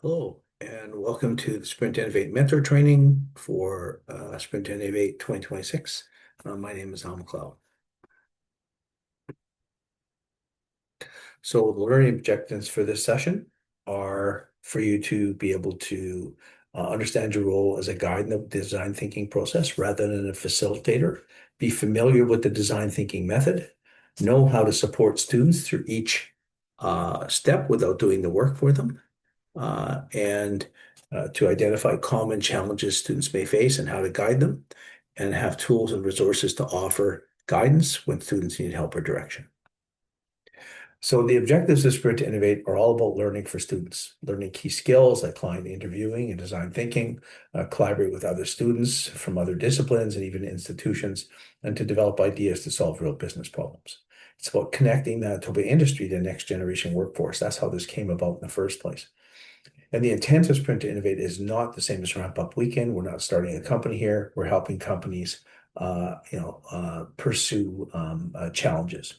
Hello, and welcome to the Sprint Innovate Mentor Training for Sprint Innovate 2026. My name is Al McLeod. So the learning objectives for this session are for you to be able to understand your role as a guide in the design thinking process rather than a facilitator, be familiar with the design thinking method, know how to support students through each step without doing the work for them, and to identify common challenges students may face and how to guide them, and have tools and resources to offer guidance when students need help or direction. So the objectives of Sprint to Innovate are all about learning for students, learning key skills like client interviewing and design thinking, collaborate with other students from other disciplines and even institutions, and to develop ideas to solve real business problems. It's about connecting the Manitoba industry to the next generation workforce. That's how this came about in the first place. And the intent of Sprint to Innovate is not the same as Ramp Up Weekend. We're not starting a company here. We're helping companies, pursue challenges.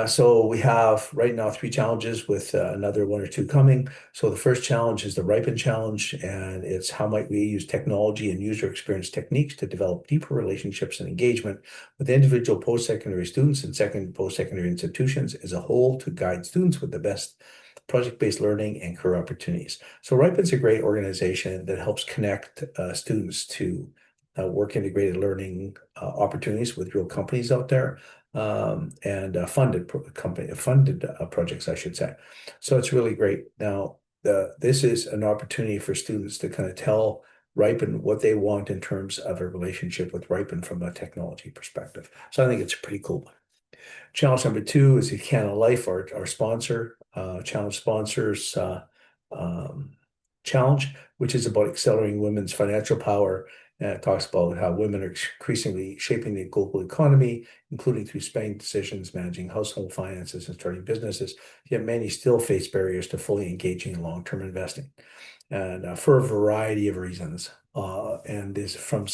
So we have right now 3 challenges with another 1 or 2 coming. So the first challenge is the Ripen Challenge, and it's how might we use technology and user experience techniques to develop deeper relationships and engagement with individual post-secondary students and post-secondary institutions as a whole to guide students with the best project-based learning and career opportunities. So Ripen's a great organization that helps connect students to work integrated learning opportunities with real companies out there and funded projects, I should say. So it's really great. Now, this is an opportunity for students to kind of tell Ripen what they want in terms of a relationship with Ripen from a technology perspective. So I think it's a pretty cool one. Challenge number 2 is the Canada Life, our sponsor, challenge sponsors challenge, which is about accelerating women's financial power. And it talks about how women are increasingly shaping the global economy, including through spending decisions, managing household finances, and starting businesses. Yet many still face barriers to fully engaging in long-term investing, and for a variety of reasons. And this from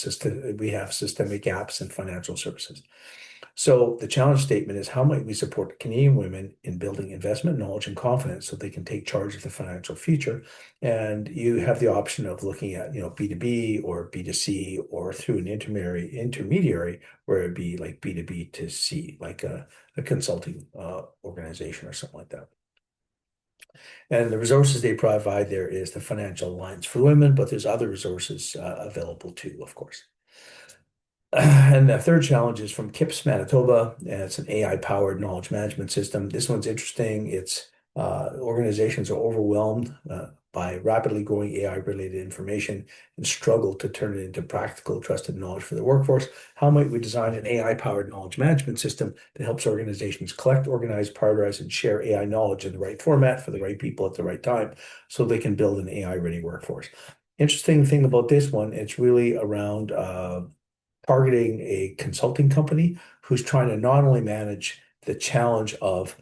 we have systemic gaps in financial services. So the challenge statement is how might we support Canadian women in building investment knowledge and confidence so they can take charge of the financial future? And you have the option of looking at, B2B or B2C or through an intermediary where it'd be like B2B to C, like a consulting organization or something like that. And the resources they provide there is the Financial Alliance for Women, but there's other resources available too, of course. And the third challenge is from KIPS Manitoba, and it's an AI-powered knowledge management system. This one's interesting. It's organizations are overwhelmed by rapidly growing AI-related information and struggle to turn it into practical, trusted knowledge for the workforce. How might we design an AI-powered knowledge management system that helps organizations collect, organize, prioritize, and share AI knowledge in the right format for the right people at the right time so they can build an AI-ready workforce? Interesting thing about this one, it's really around targeting a consulting company who's trying to not only manage the challenge of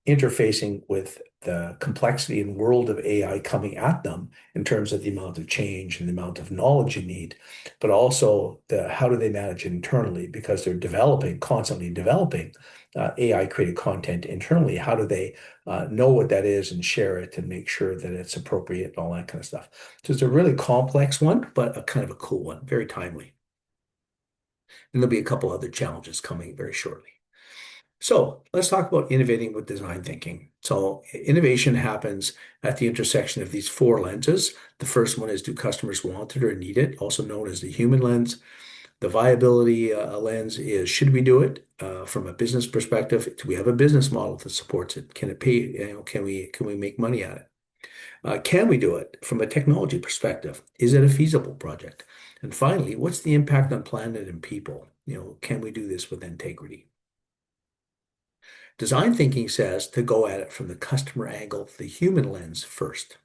interfacing with the complexity and world of AI coming at them in terms of the amount of change and the amount of knowledge you need, but also how do they manage it internally because they're constantly developing AI created content internally. How do they know what that is and share it and make sure that it's appropriate and all that kind of stuff? So it's a really complex one, but a kind of a cool one, very timely. And there'll be a couple other challenges coming very shortly. So let's talk about innovating with design thinking. So innovation happens at the intersection of these 4 lenses. The first one is, do customers want it or need it, also known as the human lens. The viability lens is, should we do it from a business perspective? Do we have a business model that supports it? Can it pay? Can we make money at it? Can we do it from a technology perspective? Is it a feasible project? And finally, what's the impact on planet and people? Can we do this with integrity? Design thinking says to go at it from the customer angle, the human lens first.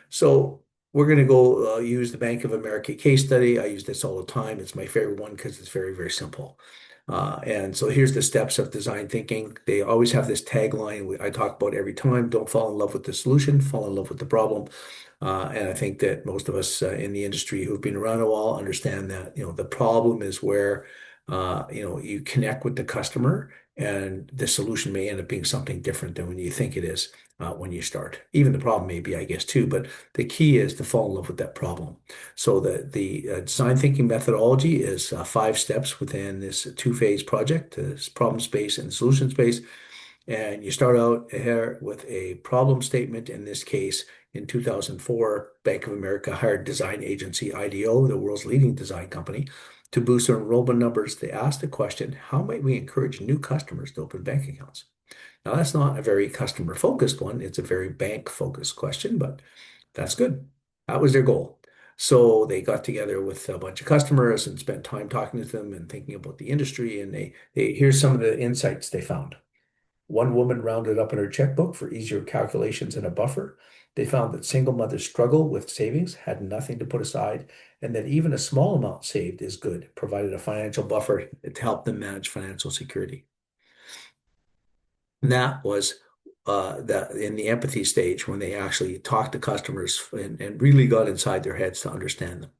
So we're going to go use the Bank of America case study. I use this all the time. It's my favorite one because it's very, very simple. And so here's the steps of design thinking. They always have this tagline I talk about every time: don't fall in love with the solution, fall in love with the problem. And I think that most of us in the industry who've been around a while understand that, the problem is where, you connect with the customer And the solution may end up being something different than when you think it is when you start. Even the problem may be, I guess, too, but the key is to fall in love with that problem. So the design thinking methodology is 5 steps within this two-phase project, this problem space and solution space. And you start out here with a problem statement. In this case, in 2004, Bank of America hired design agency IDEO, the world's leading design company, to boost their enrollment numbers. They asked the question, how might we encourage new customers to open bank accounts? Now, that's not a very customer focused one. It's a very bank focused question, but that's good. That was their goal. So they got together with a bunch of customers and spent time talking to them and thinking about the industry. And here's some of the insights they found. One woman rounded up in her checkbook for easier calculations and a buffer. They found that single mothers struggle with savings, had nothing to put aside, and that even a small amount saved is good, provided a financial buffer to help them manage financial security. And that was that in the empathy stage when they actually talked to customers and really got inside their heads to understand them.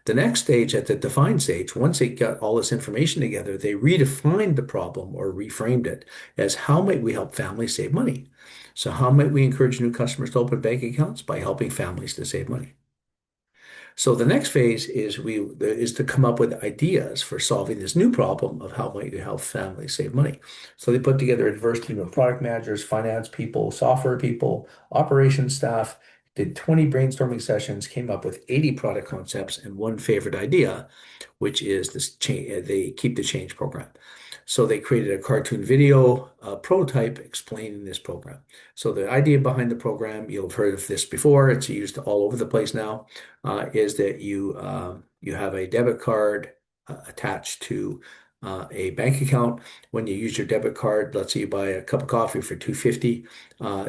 The next stage, at the define stage, once they got all this information together, they redefined the problem or reframed it as how might we help families save money? So how might we encourage new customers to open bank accounts? By helping families to save money. So the next phase is to come up with ideas for solving this new problem of how might you help families save money. So they put together a diverse team of product managers, finance people, software people, operations staff, did 20 brainstorming sessions, came up with 80 product concepts and one favorite idea, which is this change, they keep the change program. So they created a cartoon video prototype explaining this program. So the idea behind the program, you'll have heard of this before, it's used all over the place now, is that you have a debit card attached to a bank account. When you use your debit card, let's say you buy a cup of coffee for $2.50,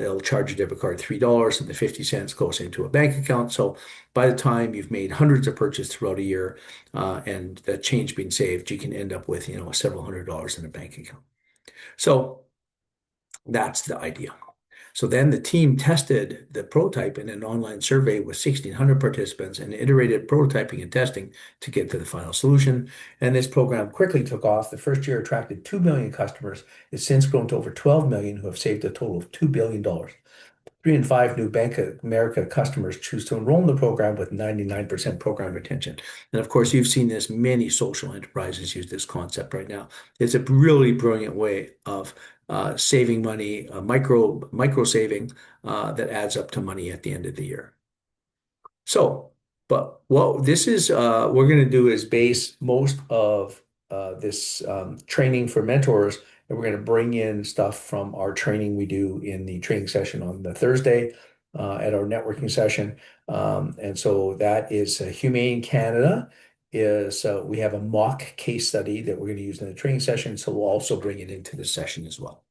it'll charge your debit card $3 and the 50 cents goes into a bank account. So by the time you've made hundreds of purchases throughout a year and that change being saved, you can end up with, several $100s in a bank account. So that's the idea. So then the team tested the prototype in an online survey with 1,600 participants and iterated prototyping and testing to get to the final solution. And this program quickly took off. The first year attracted 2 million customers. It's since grown to over 12 million who have saved a total of $2 billion. 3 in 5 new Bank of America customers choose to enroll in the program with 99% program retention. And of course, you've seen this, many social enterprises use this concept right now. It's a really brilliant way of saving money, micro saving that adds up to money at the end of the year. So, but what this is we're going to do is base most of this training for mentors, and we're going to bring in stuff from our training we do in the training session on the Thursday at our networking session. And so that is Humane Canada is we have a mock case study that we're going to use in the training session. So we'll also bring it into the session as well.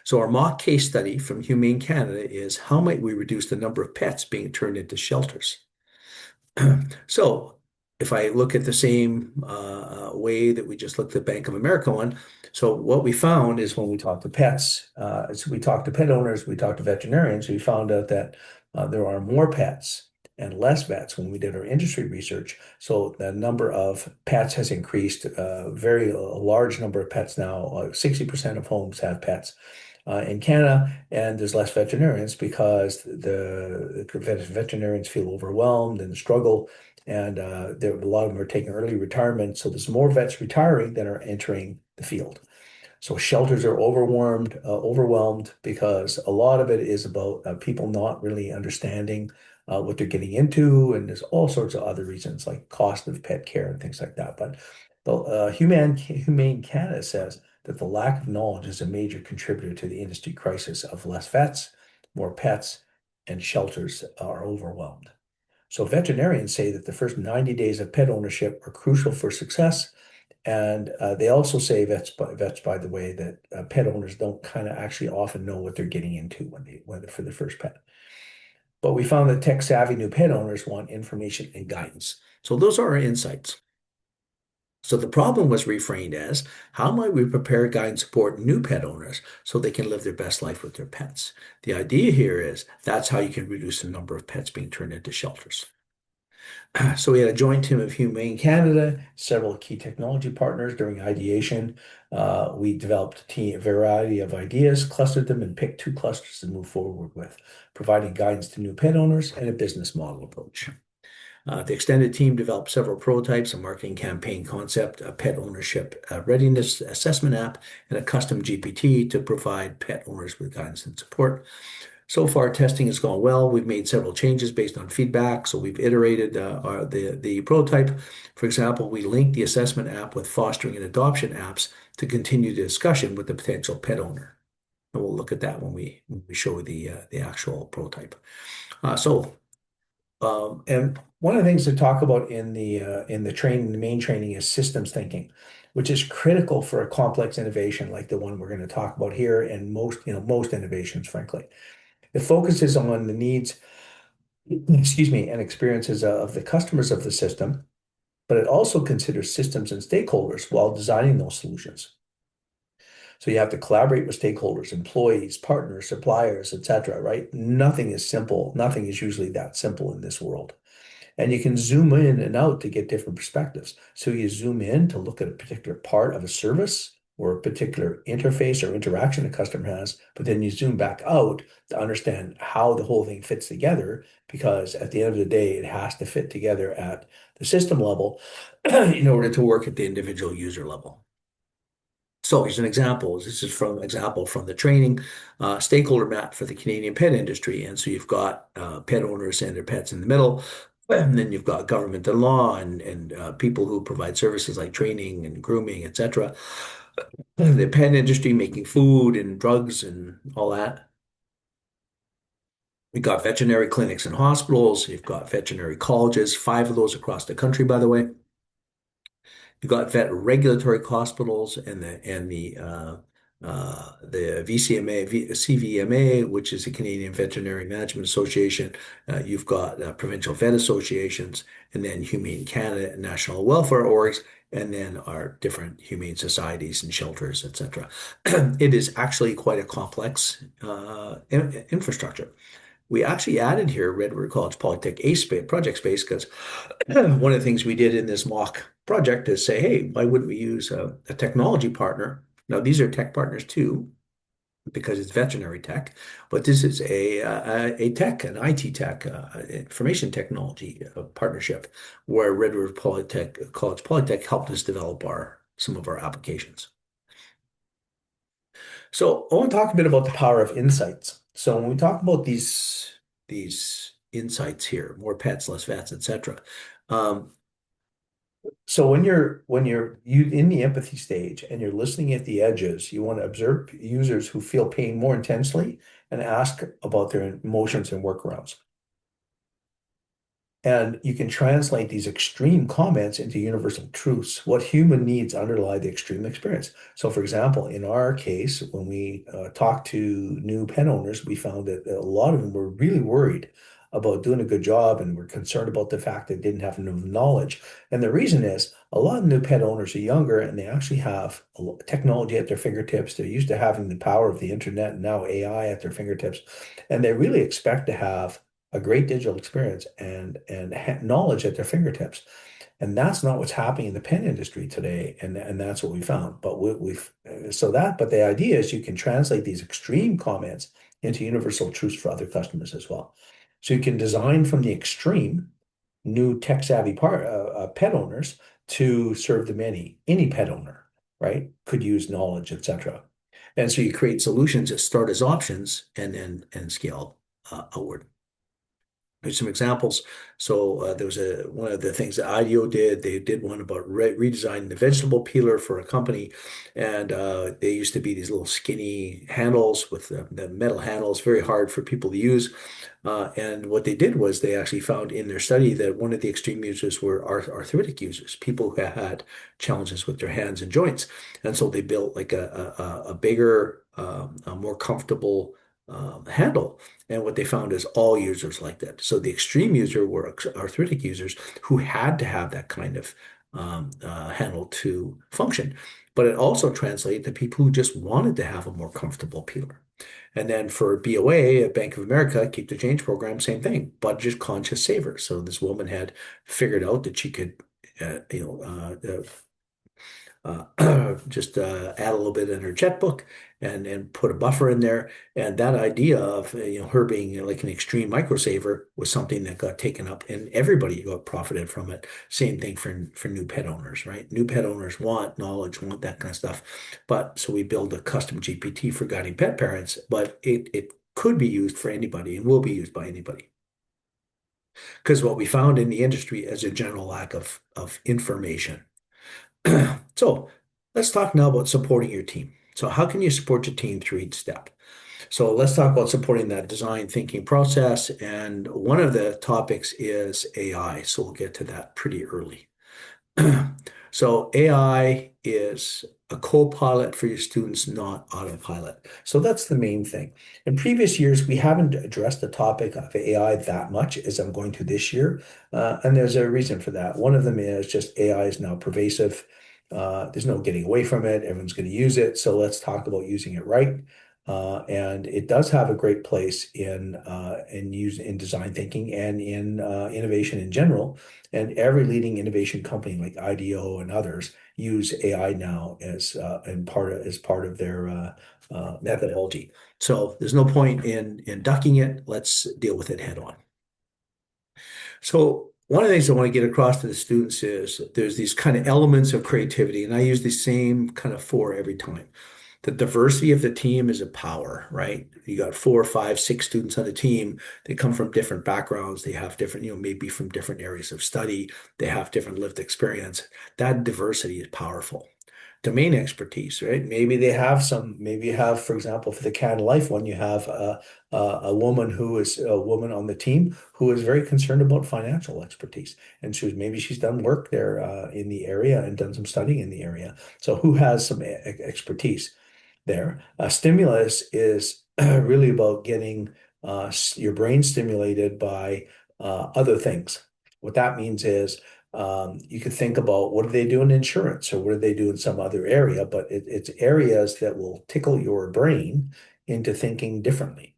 So our mock case study from Humane Canada is how might we reduce the number of pets being turned into shelters? So if I look at the same way that we just looked at Bank of America one, so what we found is when we talked to pets, so we talked to pet owners, we talked to veterinarians, we found out that there are more pets and less vets when we did our industry research. So the number of pets has increased, very large number of pets now. 60% of homes have pets in Canada, and there's less veterinarians because the veterinarians feel overwhelmed and struggle, and a lot of them are taking early retirement. So there's more vets retiring than are entering the field. So shelters are overwhelmed because a lot of it is about people not really understanding what they're getting into, and there's all sorts of other reasons like cost of pet care and things like that. But the Humane Canada says that the lack of knowledge is a major contributor to the industry crisis of less vets, more pets, and shelters are overwhelmed. So veterinarians say that the first 90 days of pet ownership are crucial for success. And they also say, vets, by the way, that pet owners don't kind of actually often know what they're getting into when they're for the first pet. But we found that tech-savvy new pet owners want information and guidance. So those are our insights. So the problem was reframed as, how might we prepare, guide, and support new pet owners so they can live their best life with their pets? The idea here is that's how you can reduce the number of pets being turned into shelters. So we had a joint team of Humane Canada, several key technology partners during ideation. We developed a variety of ideas, clustered them, and picked two clusters to move forward with, providing guidance to new pet owners and a business model approach. The extended team developed several prototypes, a marketing campaign concept, a pet ownership readiness assessment app, and a custom GPT to provide pet owners with guidance and support. So far, testing has gone well. We've made several changes based on feedback. So we've iterated the prototype. For example, we linked the assessment app with fostering and adoption apps to continue the discussion with the potential pet owner. And we'll look at that when we show the actual prototype. And one of the things to talk about in the training, the main training is systems thinking, which is critical for a complex innovation like the one we're going to talk about here, and most innovations, frankly. It focuses on the needs, excuse me, and experiences of the customers of the system, but it also considers systems and stakeholders while designing those solutions. So you have to collaborate with stakeholders, employees, partners, suppliers, etc., right? Nothing is simple. Nothing is usually that simple in this world. And you can zoom in and out to get different perspectives. So you zoom in to look at a particular part of a service or a particular interface or interaction a customer has, but then you zoom back out to understand how the whole thing fits together, because at the end of the day, it has to fit together at the system level in order to work at the individual user level. So here's an example. This is from example from the training stakeholder map for the Canadian pet industry. And so you've got pet owners and their pets in the middle. And then you've got government and law and people who provide services like training and grooming, etc. The pet industry making food and drugs and all that. We've got veterinary clinics and hospitals. You've got veterinary colleges, 5 of those across the country, by the way. You've got vet regulatory hospitals and the CVMA, which is the Canadian Veterinary Management Association. You've got provincial vet associations, and then Humane Canada and National Welfare Orgs, and then our different humane societies and shelters, etc. It is actually quite a complex infrastructure. We actually added here Redwood College Polytech ACE project space because one of the things we did in this mock project is say, hey, why wouldn't we use a technology partner? Now, these are tech partners too, because it's veterinary tech, but this is a tech, an IT tech, information technology partnership where Redwood Polytech, College Polytech helped us develop some of our applications. So I want to talk a bit about the power of insights. So when we talk about these insights here, more pets, less vets, etc. So when you're in the empathy stage and you're listening at the edges, you want to observe users who feel pain more intensely and ask about their emotions and workarounds. And you can translate these extreme comments into universal truths. What human needs underlie the extreme experience. So, for example, in our case, when we talked to new pet owners, we found that a lot of them were really worried about doing a good job and were concerned about the fact they didn't have enough knowledge. And the reason is a lot of new pet owners are younger and they actually have technology at their fingertips. They're used to having the power of the internet and now AI at their fingertips. And they really expect to have a great digital experience and knowledge at their fingertips. And that's not what's happening in the pen industry today. And that's what we found. But but the idea is you can translate these extreme comments into universal truths for other customers as well. So you can design from the extreme new tech savvy pet owners to serve the many. Any pet owner, right, could use knowledge, etc. And so you create solutions that start as options and scale outward. Here's some examples. So there was one of the things that IDEO did. They did one about redesigning the vegetable peeler for a company, and they used to be these little skinny handles with the metal handles, very hard for people to use. And what they did was they actually found in their study that one of the extreme users were arthritic users, people who had challenges with their hands and joints, and so they built like a bigger, a more comfortable handle. And what they found is all users like that. So the extreme user were arthritic users who had to have that kind of handle to function. but it also translated to people who just wanted to have a more comfortable peeler. And then for BOA at Bank of America, Keep the Change program, same thing, budget conscious savers. So this woman had figured out that she could, just add a little bit in her checkbook and put a buffer in there. And that idea of her being like an extreme micro saver was something that got taken up, and everybody got profited from it. Same thing for new pet owners, right? New pet owners want knowledge, want that kind of stuff. But so we build a custom GPT for guiding pet parents, but it could be used for anybody and will be used by anybody. Because what we found in the industry is a general lack of information. So let's talk now about supporting your team. So how can you support your team through each step? So let's talk about supporting that design thinking process. And one of the topics is AI. So we'll get to that pretty early. So AI is a co-pilot for your students, not autopilot. So that's the main thing. In previous years, we haven't addressed the topic of AI that much as I'm going to this year. And there's a reason for that. One of them is just AI is now pervasive. There's no getting away from it. Everyone's going to use it. So let's talk about using it right. And it does have a great place in design thinking and in innovation in general. And every leading innovation company like IDEO and others use AI now as part of their methodology. So there's no point in ducking it. Let's deal with it head on. So one of the things I want to get across to the students is there's these kind of elements of creativity, and I use the same kind of four every time. The diversity of the team is a power, right? You got 4, 5, 6 students on the team. They come from different backgrounds. They have different, maybe from different areas of study. They have different lived experience. That diversity is powerful. Domain expertise, right? Maybe you have, for example, for the Canada Life one, you have a woman on the team who is very concerned about financial expertise. And maybe she's done work there in the area and done some studying in the area. So who has some expertise there? Stimulus is really about getting your brain stimulated by other things. What that means is you could think about what do they do in insurance or what do they do in some other area, but it's areas that will tickle your brain into thinking differently.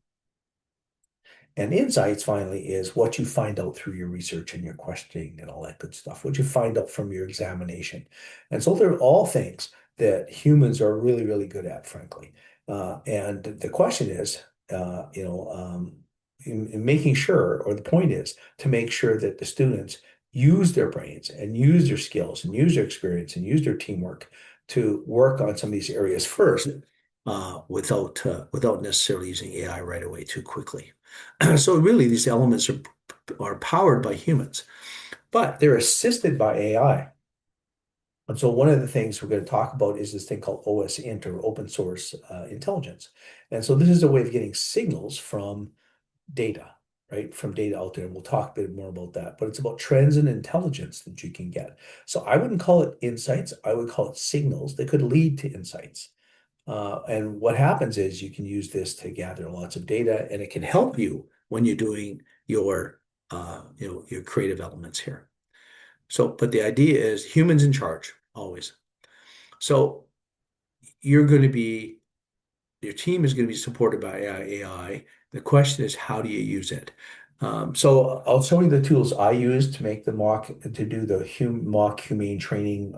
And insights finally is what you find out through your research and your questioning and all that good stuff, what you find out from your examination. And so they're all things that humans are really, really good at, frankly. And the question is, in making sure, or the point is to make sure that the students use their brains and use their skills and use their experience and use their teamwork to work on some of these areas first, without necessarily using AI right away too quickly. So really, these elements are powered by humans, but they're assisted by AI. And so one of the things we're going to talk about is this thing called OSINT, or open source intelligence. And so this is a way of getting signals from data, right? From data out there. And we'll talk a bit more about that. But it's about trends and intelligence that you can get. So I wouldn't call it insights. I would call it signals that could lead to insights. And what happens is you can use this to gather lots of data, and it can help you when you're doing your creative elements here. So, but the idea is humans in charge always. So your team is going to be supported by AI. The question is, how do you use it? So I'll show you the tools I use to make to do the mock humane training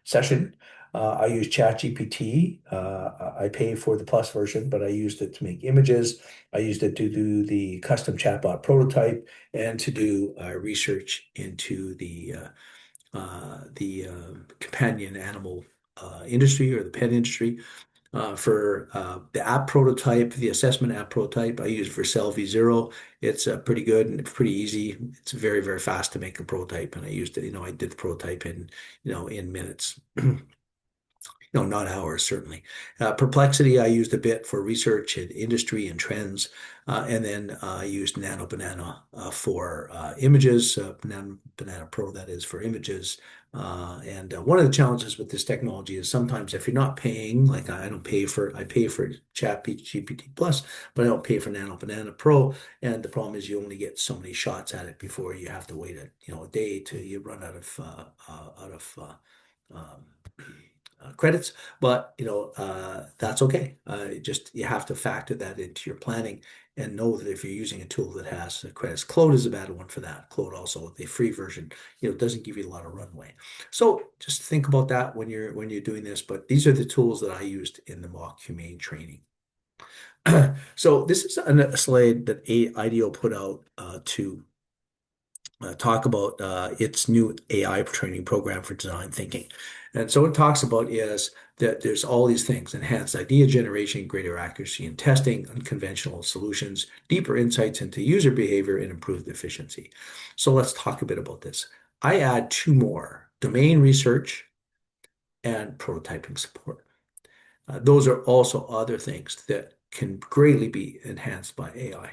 session. I use ChatGPT. I pay for the plus version, but I used it to make images. I used it to do the custom chatbot prototype and to do research into the companion animal industry, or the pet industry. For the app prototype, the assessment app prototype, I use Vercel V0. It's pretty good and it's pretty easy. It's very, very fast to make a prototype. And I used it, I did the prototype in minutes. No, not ours, certainly. Perplexity, I used a bit for research and industry and trends. And then I used Nano Banana for images, Nano Banana Pro, that is, for images. And one of the challenges with this technology is sometimes if you're not paying, like I pay for Chat GPT Plus, but I don't pay for Nano Banana Pro. And the problem is you only get so many shots at it before you have to wait a day till you run out of credits, but that's okay. Just you have to factor that into your planning and know that if you're using a tool that has credits, Claude is a bad one for that. Claude also, the free version, doesn't give you a lot of runway. So just think about that when you're doing this. But these are the tools that I used in the mock humane training. So this is a slide that IDEO put out to talk about its new AI training program for design thinking. And so it talks about is that there's all these things: enhanced idea generation, greater accuracy in testing, unconventional solutions, deeper insights into user behavior, and improved efficiency. So let's talk a bit about this. I add two more: domain research and prototyping support. Those are also other things that can greatly be enhanced by AI.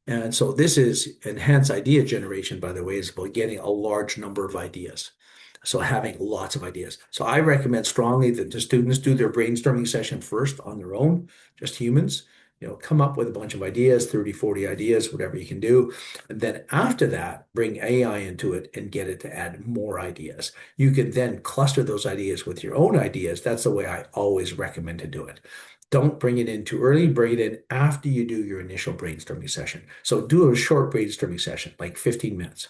And so this is enhanced idea generation, by the way, is about getting a large number of ideas. So having lots of ideas. So I recommend strongly that the students do their brainstorming session first on their own, just humans, come up with a bunch of ideas, 30, 40 ideas, whatever you can do. And then after that, bring AI into it and get it to add more ideas. You can then cluster those ideas with your own ideas. That's the way I always recommend to do it. Don't bring it in too early. Bring it in after you do your initial brainstorming session. So do a short brainstorming session, like 15 minutes.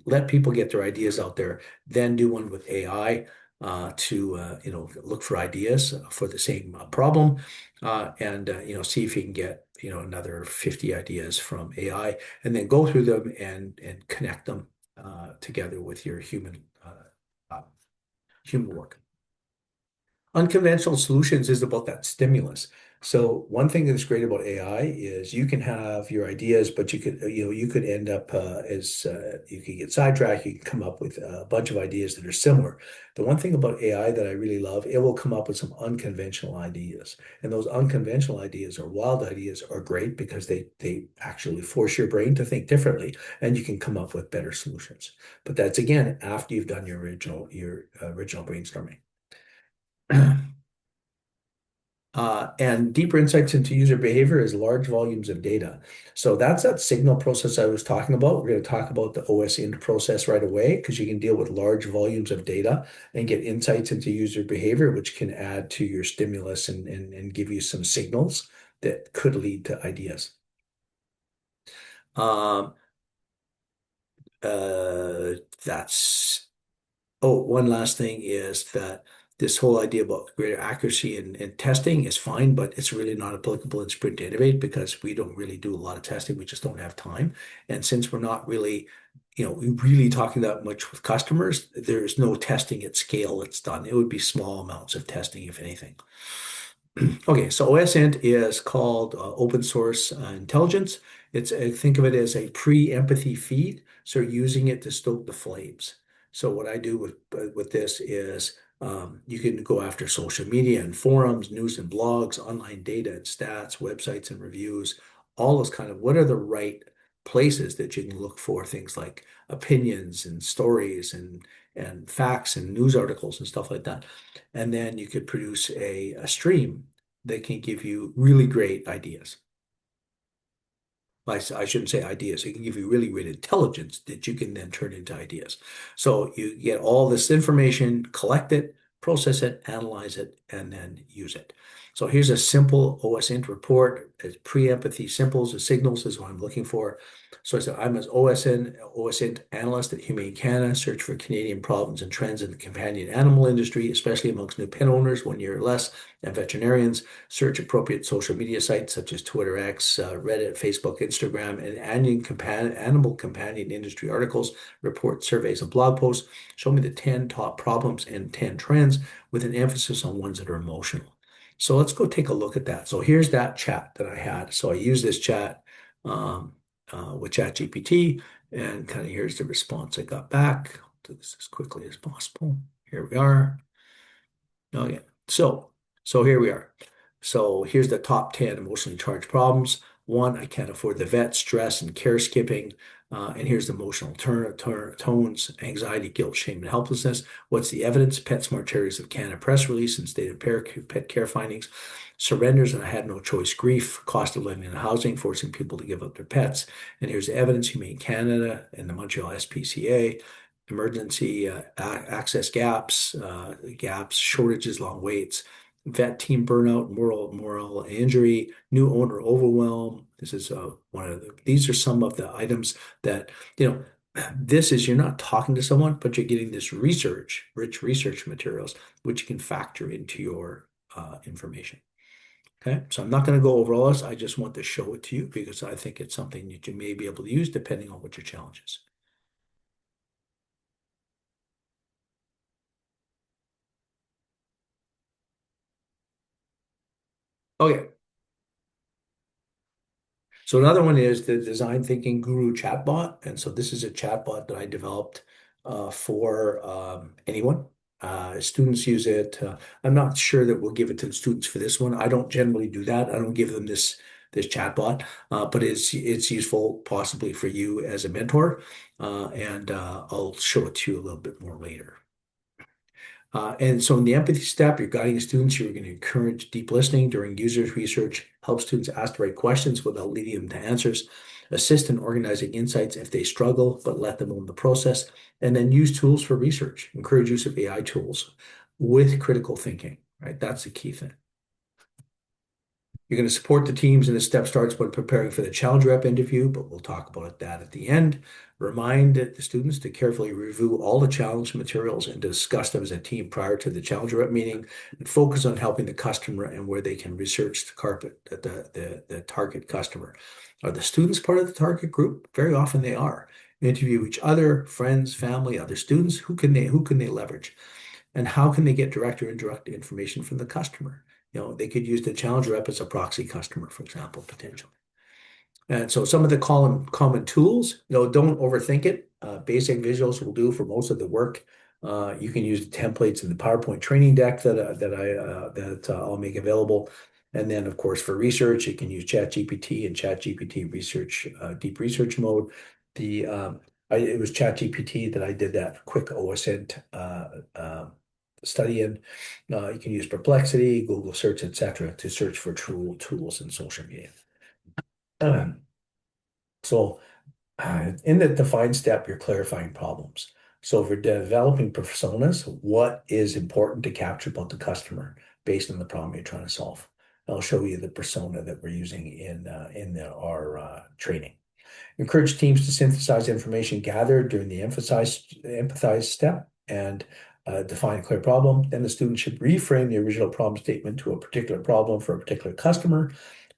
Let people get their ideas out there. Then do one with AI to look for ideas for the same problem, and see if you can get another 50 ideas from AI, and then go through them and connect them together with your human work. Unconventional solutions is about that stimulus. So one thing that's great about AI is you can have your ideas, but you could end up as you could get sidetracked. You can come up with a bunch of ideas that are similar. The one thing about AI that I really love, it will come up with some unconventional ideas, and those unconventional ideas or wild ideas are great because they actually force your brain to think differently, and you can come up with better solutions. But that's again after you've done your original brainstorming. And deeper insights into user behavior is large volumes of data. So that's that signal process I was talking about. We're going to talk about the OSINT process right away because you can deal with large volumes of data and get insights into user behavior, which can add to your stimulus and give you some signals that could lead to ideas. Um, that's Oh, one last thing is that this whole idea about greater accuracy in testing is fine, but it's really not applicable in Sprint to Innovate because we don't really do a lot of testing. We just don't have time. And since we're not really talking that much with customers, there's no testing at scale that's done. It would be small amounts of testing, if anything. Okay, so OSINT is called open source intelligence. Think of it as a pre-empathy feed. So using it to stoke the flames. So what I do with this is you can go after social media and forums, news and blogs, online data and stats, websites and reviews, all those kind of what are the right places that you can look for things like opinions and stories and facts and news articles and stuff like that. And then you could produce a stream that can give you really great ideas. I shouldn't say ideas. It can give you really great intelligence that you can then turn into ideas. So you get all this information, collect it, process it, analyze it, and then use it. So here's a simple OSINT report. It's pre-empathy symbols and signals is what I'm looking for. So I said, I'm an OSINT analyst at Humane Canada, search for Canadian problems and trends in the companion animal industry, especially amongst new pet owners 1 year or less, and veterinarians. Search appropriate social media sites such as Twitter, X, Reddit, Facebook, Instagram, and animal companion industry articles, reports, surveys, and blog posts. Show me the 10 top problems and 10 trends with an emphasis on ones that are emotional. So let's go take a look at that. So here's that chat that I had. So I use this chat with ChatGPT, and kind of here's the response I got back. I'll do this as quickly as possible. Here we are. Okay, so here we are. So here's the top 10 emotionally charged problems. One, I can't afford the vet, stress and care skipping. And here's the emotional tones, anxiety, guilt, shame, and helplessness. What's the evidence? PetSmart Terriers of Canada press release and state of pet care findings. Surrenders and I had no choice, grief, cost of living and housing, forcing people to give up their pets. And here's the evidence, Humane Canada and the Montreal SPCA. emergency access gaps, shortages, long waits, vet team burnout, moral injury, new owner overwhelm. This is these are some of the items that, you know, this is you're not talking to someone, but you're getting this rich research materials, which you can factor into your information. Okay, so I'm not going to go over all this. I just want to show it to you because I think it's something that you may be able to use depending on what your challenge is. Okay, so another one is the design thinking guru chatbot. And so this is a chatbot that I developed for anyone. Students use it. I'm not sure that we'll give it to the students for this one. I don't generally do that. I don't give them this chatbot, but it's useful possibly for you as a mentor. And I'll show it to you a little bit more later. And so in the empathy step, you're guiding students, you're going to encourage deep listening during users research, help students ask the right questions without leading them to answers, assist in organizing insights if they struggle, but let them own the process, and then use tools for research, encourage use of AI tools with critical thinking, right? That's the key thing. You're going to support the teams, and the step starts when preparing for the challenge rep interview, but we'll talk about that at the end. Remind the students to carefully review all the challenge materials and discuss them as a team prior to the challenge rep meeting, and focus on helping the customer and where they can research the target customer. Are the students part of the target group? Very often they are. Interview each other, friends, family, other students. Who can they leverage? And how can they get direct or indirect information from the customer? They could use the challenge rep as a proxy customer, for example, potentially. And so some of the common tools, don't overthink it. Basic visuals will do for most of the work. You can use the templates in the PowerPoint training deck that I'll make available. And then, of course, for research, you can use ChatGPT and ChatGPT research, deep research mode. It was ChatGPT that I did that quick OSINT study in. You can use Perplexity, Google Search, etc., to search for tools in social media. Um, so in the define step, you're clarifying problems. So if you're developing personas, what is important to capture about the customer based on the problem you're trying to solve? I'll show you the persona that we're using in our training. Encourage teams to synthesize information gathered during the empathize step and define a clear problem. Then the student should reframe the original problem statement to a particular problem for a particular customer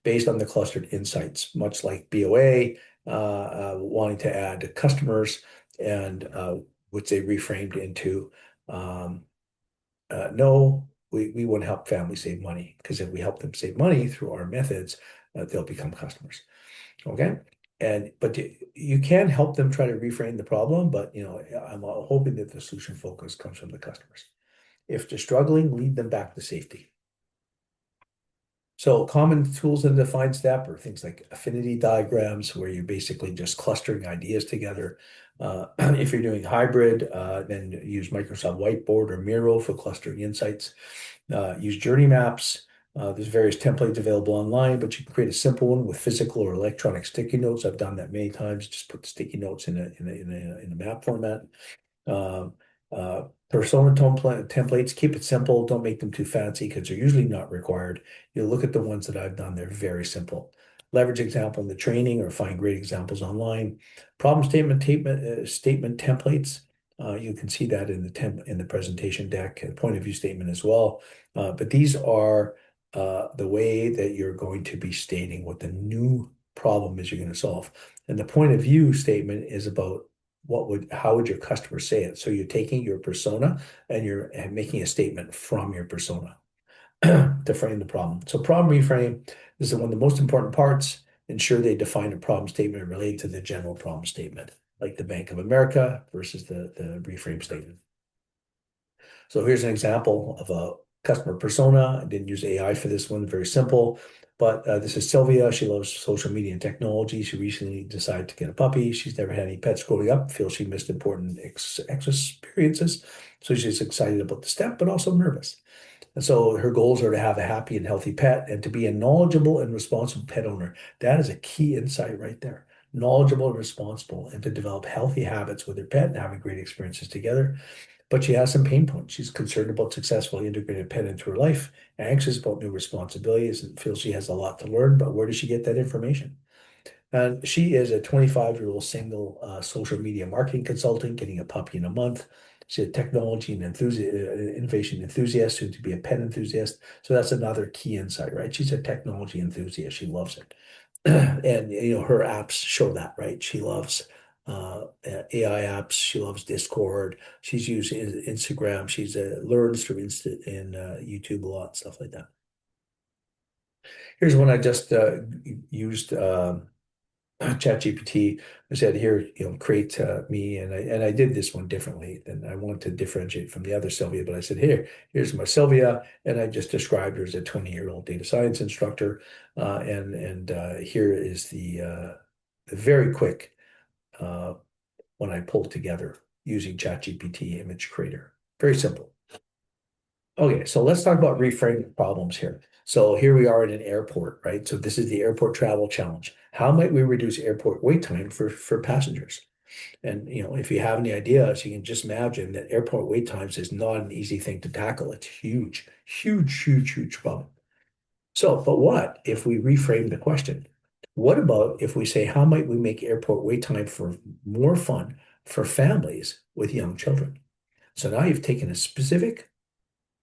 based on the clustered insights, much like BOA wanting to add customers and which they reframed into no, we want to help families save money because if we help them save money through our methods, they'll become customers. Okay. But you can help them try to reframe the problem, but I'm hoping that the solution focus comes from the customers. If they're struggling, lead them back to safety. So common tools in the define step are things like affinity diagrams, where you're basically just clustering ideas together. If you're doing hybrid, then use Microsoft Whiteboard or Miro for clustering insights. Use journey maps. There's various templates available online, but you can create a simple one with physical or electronic sticky notes. I've done that many times. Just put the sticky notes in a map format. Persona templates, keep it simple. Don't make them too fancy because they're usually not required. You look at the ones that I've done, they're very simple. Leverage example in the training or find great examples online. Problem statement templates. You can see that in the presentation deck and point of view statement as well. But these are the way that you're going to be stating what the new problem is you're going to solve. And the point of view statement is about how would your customer say it? So you're taking your persona and you're making a statement from your persona to frame the problem. So problem reframe is one of the most important parts. Ensure they define a problem statement related to the general problem statement, like the Bank of America versus the reframe statement. So here's an example of a customer persona. I didn't use AI for this one, very simple. But this is Sylvia. She loves social media and technology. She recently decided to get a puppy. She's never had any pets growing up, feels she missed important experiences. So she's excited about the step, but also nervous. And so her goals are to have a happy and healthy pet and to be a knowledgeable and responsible pet owner. That is a key insight right there. knowledgeable and responsible, and to develop healthy habits with her pet and having great experiences together. But she has some pain points. She's concerned about successfully integrating a pet into her life, anxious about new responsibilities, and feels she has a lot to learn. But where does she get that information? And she is a 25-year-old single social media marketing consultant, getting a puppy in a month. She's a technology and innovation enthusiast, soon to be a pet enthusiast. So that's another key insight, right? She's a technology enthusiast. She loves it. And her apps show that, right? She loves AI apps. She loves Discord. She's used Instagram. She's learns through YouTube a lot, stuff like that. Here's one I just used. ChatGPT. I said, here, create me, and I did this one differently, and I want to differentiate from the other Sylvia. But I said, here's my Sylvia, and I just described her as a 20-year-old data science instructor, and here is the very quick one I pulled together using ChatGPT image creator. Very simple. Okay, so let's talk about reframing problems here. So here we are at an airport, right? So this is the airport travel challenge. How might we reduce airport wait time for passengers? And if you have any ideas, you can just imagine that airport wait times is not an easy thing to tackle. It's huge, huge, huge, huge problem. So, but what if we reframe the question? What about if we say, how might we make airport wait time for more fun for families with young children? So now you've taken a specific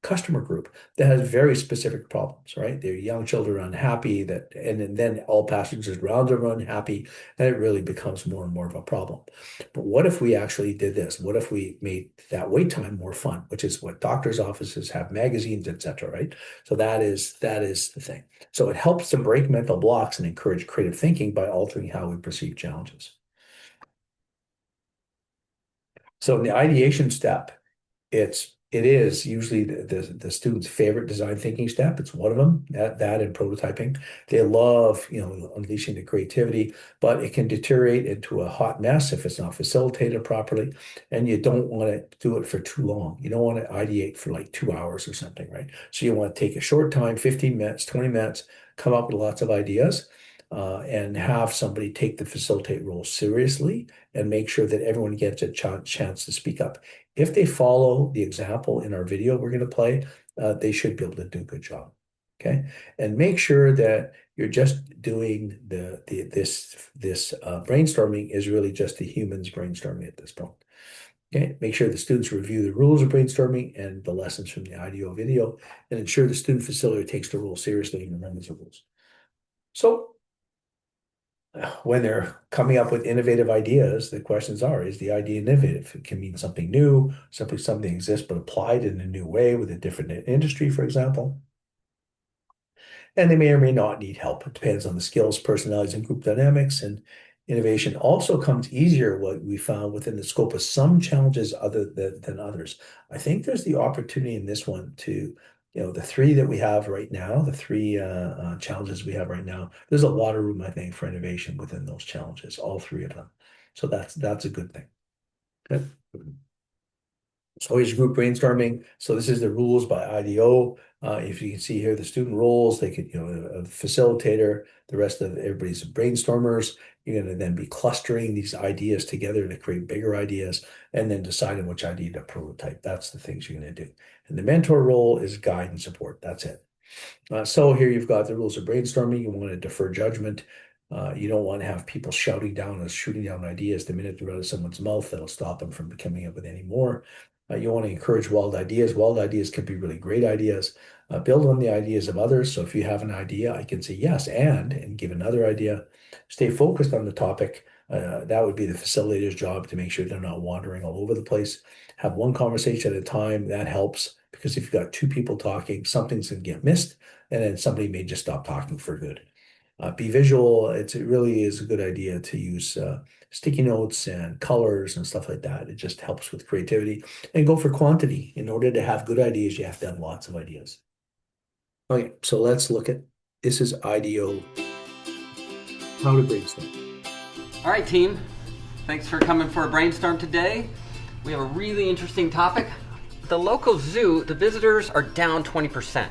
customer group that has very specific problems, right? Their young children are unhappy, and then all passengers around them are unhappy, and it really becomes more and more of a problem. But what if we actually did this? What if we made that wait time more fun, which is what doctors' offices have, magazines, etc., right? So that is the thing. So it helps to break mental blocks and encourage creative thinking by altering how we perceive challenges. So in the ideation step, it is usually the student's favorite design thinking step. It's one of them, that and prototyping. They love, unleashing the creativity, but it can deteriorate into a hot mess if it's not facilitated properly. And you don't want to do it for too long. You don't want to ideate for like 2 hours or something, right? So you want to take a short time, 15 minutes, 20 minutes, come up with lots of ideas, and have somebody take the facilitate role seriously and make sure that everyone gets a chance to speak up. If they follow the example in our video we're going to play, they should be able to do a good job. Okay, and make sure that you're just doing this brainstorming is really just the humans brainstorming at this point. Okay, make sure the students review the rules of brainstorming and the lessons from the audio video, and ensure the student facilitator takes the rules seriously and remembers the rules. So when they're coming up with innovative ideas, the questions are, is the idea innovative? It can mean something new, simply something exists but applied in a new way with a different industry, for example. And they may or may not need help. It depends on the skills, personalities, and group dynamics. And innovation also comes easier, what we found, within the scope of some challenges other than others. I think there's the opportunity in this one to the three that we have right now, the three challenges we have right now, there's a lot of room, I think, for innovation within those challenges, all three of them. So that's a good thing. Good. So here's group brainstorming. So this is the rules by IDEO. If you can see here, the student roles, they could, a facilitator, the rest of everybody's brainstormers. You're going to then be clustering these ideas together to create bigger ideas and then deciding which idea to prototype. That's the things you're going to do. And the mentor role is guide and support. That's it. So here you've got the rules of brainstorming. You want to defer judgment. You don't want to have people shouting down and shooting down ideas the minute they're out of someone's mouth. That'll stop them from coming up with any more. You want to encourage wild ideas. Wild ideas can be really great ideas. Build on the ideas of others. So if you have an idea, I can say yes and give another idea. Stay focused on the topic. That would be the facilitator's job, to make sure they're not wandering all over the place. Have one conversation at a time. That helps, because if you've got two people talking, something's going to get missed, and then somebody may just stop talking for good. Be visual. It really is a good idea to use sticky notes and colors and stuff like that. It just helps with creativity. And go for quantity. In order to have good ideas, you have to have lots of ideas. Okay, so let's look at, this is IDEO, how to brainstorm. All right, team. Thanks for coming for a brainstorm today. We have a really interesting topic. The local zoo, the visitors are down 20%.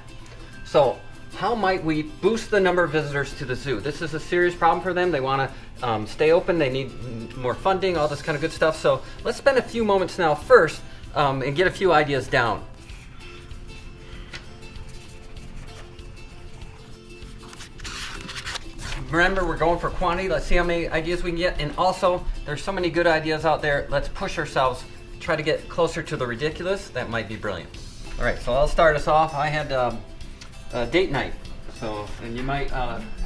So how might we boost the number of visitors to the zoo? This is a serious problem for them. They want to stay open. They need more funding, all this kind of good stuff. So let's spend a few moments now first and get a few ideas down. Remember, we're going for quantity. Let's see how many ideas we can get. And also, there's so many good ideas out there. Let's push ourselves, try to get closer to the ridiculous. That might be brilliant. All right, so I'll start us off. I had date night. So, and you might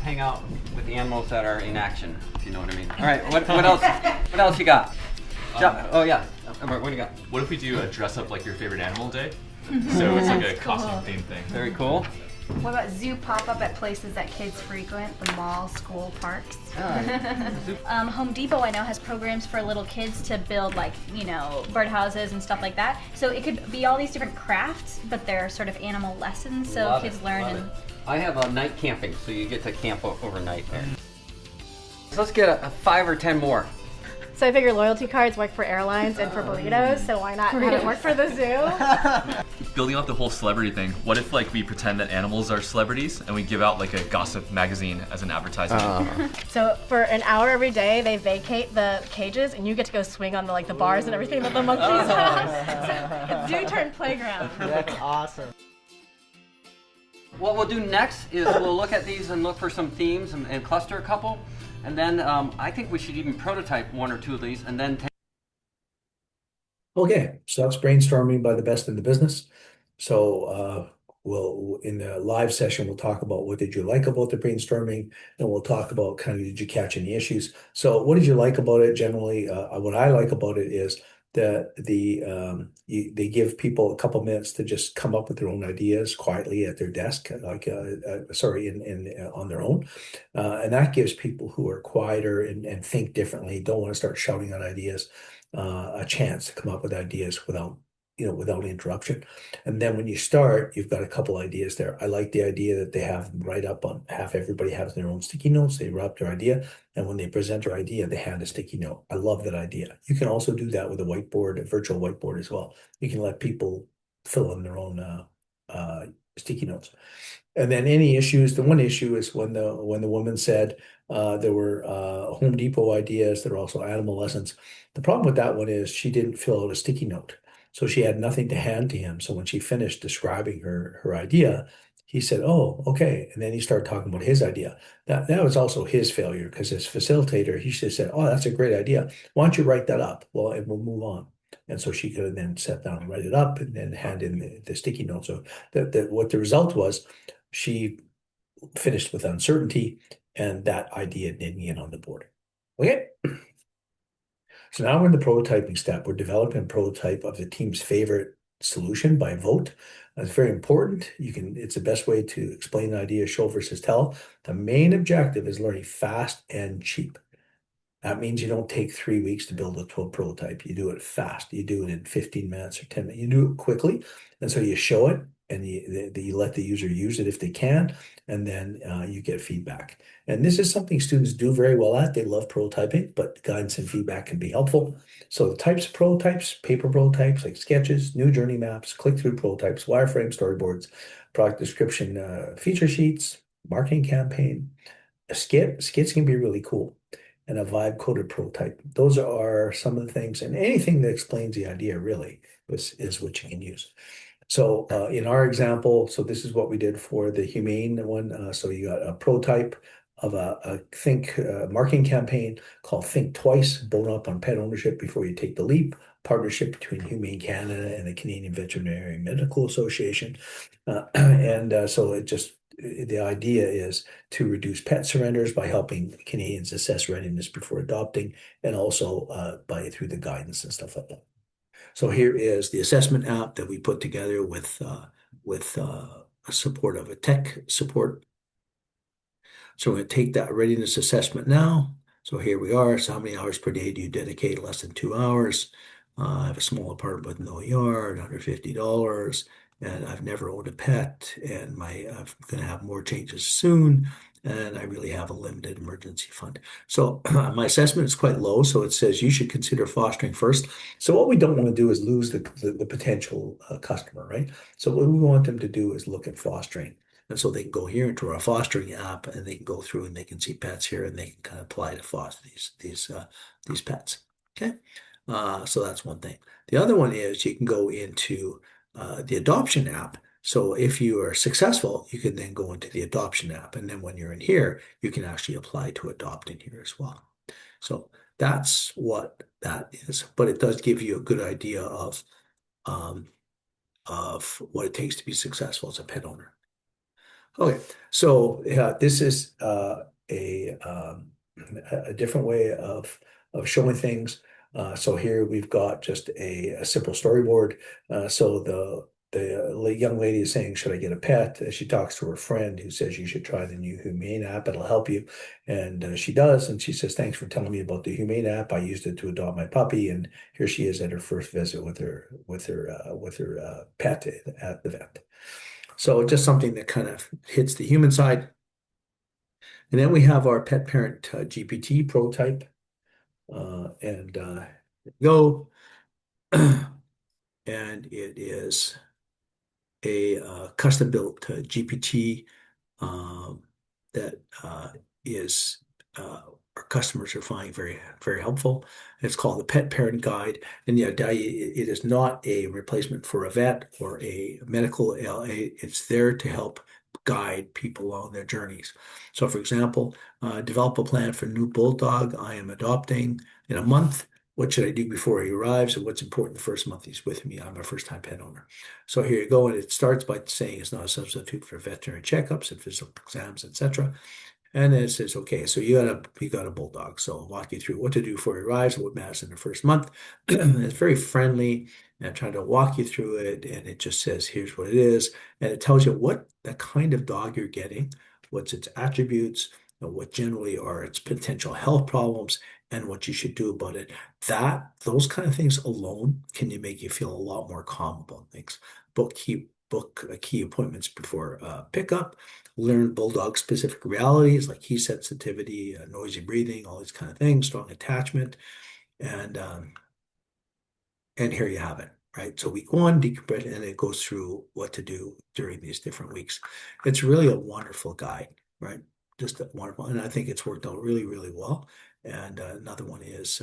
hang out with the animals that are in action, if you know what I mean. All right, what else? What else you got? Oh yeah, what do you got? What if we do a dress up like your favorite animal day? So it's like a costume theme thing. Very cool. What about zoo pop-up at places that kids frequent, the mall, school, parks? Home Depot, I know, has programs for little kids to build, like, you know, birdhouses and stuff like that. So it could be all these different crafts, but they're sort of animal lessons, so Love kids it, learn. love And it. I have a night camping, so you get to camp overnight there. So let's get a 5 or 10 more. So I figure loyalty cards work for airlines and for burritos, so why not have it work for the zoo? Building off the whole celebrity thing, what if like we pretend that animals are celebrities and we give out like a gossip magazine as an advertisement? So for an hour every day, they vacate the cages, and you get to go swing on the bars and everything that the monkeys have. So it's zoo turn playground. That's awesome. What we'll do next is we'll look at these and look for some themes and cluster a couple. And then I think we should even prototype 1 or 2 of these and then take. Okay, so that's brainstorming by the best in the business. So we'll in the live session we'll talk about what did you like about the brainstorming, and we'll talk about kind of did you catch any issues. So what did you like about it? Generally, what I like about it is that they give people a couple minutes to just come up with their own ideas quietly at their desk, like on their own, and that gives people who are quieter and think differently, don't want to start shouting out ideas, a chance to come up with ideas without interruption. And then when you start, you've got a couple ideas there. I like the idea that they have them write up on everybody has their own sticky notes. They write up their idea, and when they present their idea, they hand a sticky note. I love that idea. You can also do that with a whiteboard, a virtual whiteboard as well. You can let people fill in their own sticky notes. And then any issues, the one issue is when the woman said there were Home Depot ideas, there were also animal lessons. The problem with that one is she didn't fill out a sticky note. So she had nothing to hand to him. So when she finished describing her idea, he said, "Oh, okay." And then he started talking about his idea. That was also his failure, because as facilitator, he should have said, "Oh, that's a great idea. Why don't you write that up? Well, and we'll move on." And so she could have then sat down and write it up and then hand in the sticky note. So what the result was, she finished with uncertainty, and that idea didn't get on the board. Okay. So now we're in the prototyping step. We're developing a prototype of the team's favorite solution by vote. That's very important. It's the best way to explain an idea, show versus tell. The main objective is learning fast and cheap. That means you don't take 3 weeks to build a prototype. You do it fast. You do it in 15 minutes or 10 minutes. You do it quickly. And so you show it, and you let the user use it if they can, and then you get feedback. And this is something students do very well at. They love prototyping, but guidance and feedback can be helpful. So the types of prototypes: paper prototypes like sketches, new journey maps, click-through prototypes, wireframe storyboards, product description, feature sheets, marketing campaign. Skits can be really cool. And a vibe-coded prototype. Those are some of the things, and anything that explains the idea really is what you can use. So in our example, so this is what we did for the humane one. So you got a prototype of a marketing campaign called Think Twice, bone up on pet ownership before you take the leap, partnership between Humane Canada and the Canadian Veterinary Medical Association. So the idea is to reduce pet surrenders by helping Canadians assess readiness before adopting, and also through the guidance and stuff like that. So here is the assessment app that we put together with support of a tech support. So we're going to take that readiness assessment now. So here we are. So how many hours per day do you dedicate? Less than 2 hours. I have a small apartment with no yard, $150, and I've never owned a pet, and I'm going to have more changes soon, and I really have a limited emergency fund. So my assessment is quite low, so it says you should consider fostering first. So what we don't want to do is lose the potential customer, right? So what we want them to do is look at fostering. And so they can go here into our fostering app, and they can go through and they can see pets here, and they can kind of apply to foster these pets. Okay, so that's one thing. The other one is you can go into the adoption app. So if you are successful, you can then go into the adoption app, and then when you're in here, you can actually apply to adopt in here as well. So that's what that is, but it does give you a good idea um, of what it takes to be successful as a pet owner. Okay, so this is a different way of showing things. So here we've got just a simple storyboard. So the young lady is saying, "Should I get a pet?" She talks to her friend who says, "You should try the new Humane app. It'll help you." And she does, and she says, "Thanks for telling me about the Humane app. I used it to adopt my puppy." And here she is at her first visit with her pet at the vet. So just something that kind of hits the human side. And then we have our pet parent GPT prototype. There we go. And it is a custom built GPT that is our customers are finding very, very helpful. It's called the Pet Parent Guide. And yeah, it is not a replacement for a vet or a medical LA. It's there to help guide people along their journeys. So, for example, develop a plan for new bulldog I am adopting in a month. What should I do before he arrives? And what's important the first month he's with me? I'm a first-time pet owner. So here you go. And it starts by saying it's not a substitute for veterinary checkups and physical exams, etc. And then it says, okay, so you got a bulldog. So I'll walk you through what to do before he arrives and what matters in the first month. It's very friendly and trying to walk you through it. And it just says, here's what it is. And it tells you what the kind of dog you're getting, what's its attributes, and what generally are its potential health problems, and what you should do about it. Those kind of things alone can make you feel a lot more calm about things. Book key appointments before pickup. Learn bulldog specific realities like heat sensitivity, noisy breathing, all these kind of things, strong attachment, and here you have it, right? So week 1, decompress, and it goes through what to do during these different weeks. It's really a wonderful guide, right? Just wonderful, and I think it's worked out really, really well. And another one is